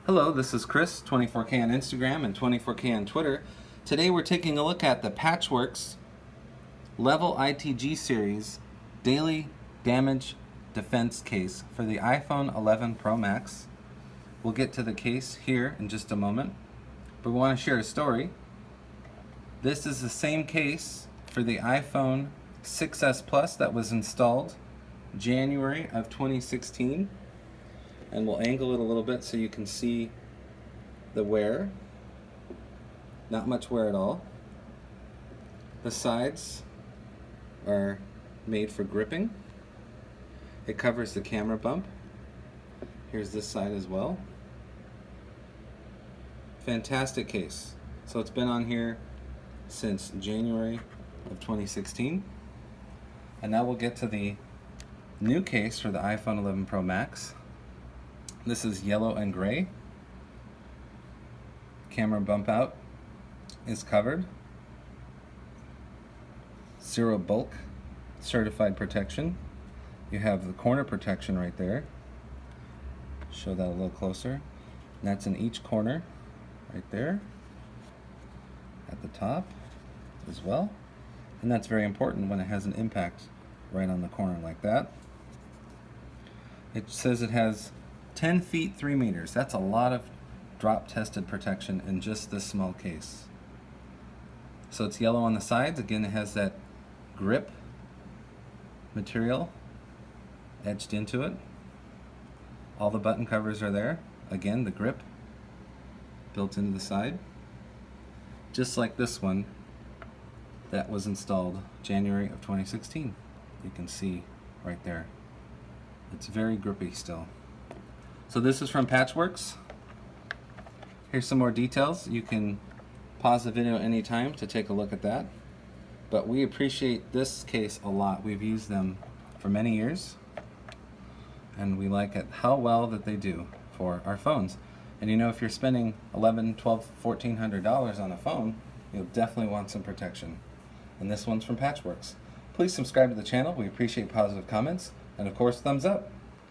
Hello, this is Chris, 24K on Instagram and 24K on Twitter. Today we're taking a look at the Patchworks Level ITG series Daily Damage Defense Case for the iPhone 11 Pro Max. We'll get to the case here in just a moment, but we want to share a story. This is the same case for the iPhone 6s Plus that was installed January of 2016. And we'll angle it a little bit so you can see the wear. Not much wear at all. The sides are made for gripping. It covers the camera bump. Here's this side as well. Fantastic case. So it's been on here since January of 2016. And now we'll get to the new case for the iPhone 11 Pro Max. This is yellow and gray. Camera bump out is covered. Zero bulk certified protection. You have the corner protection right there. Show that a little closer. And that's in each corner right there at the top as well. And that's very important when it has an impact right on the corner like that. It says it has 10 feet 3 meters. That's a lot of drop tested protection in just this small case. So it's yellow on the sides. Again, it has that grip material etched into it. All the button covers are there. Again, the grip built into the side. Just like this one that was installed January of 2016. You can see right there. It's very grippy still. So this is from Patchworks. Here's some more details. You can pause the video anytime to take a look at that. But we appreciate this case a lot. We've used them for many years, and we like it how well that they do for our phones. And you know, if you're spending $1,100, $1,200, $1,400 on a phone, you'll definitely want some protection. And this one's from Patchworks. Please subscribe to the channel. We appreciate positive comments, and of course, thumbs up.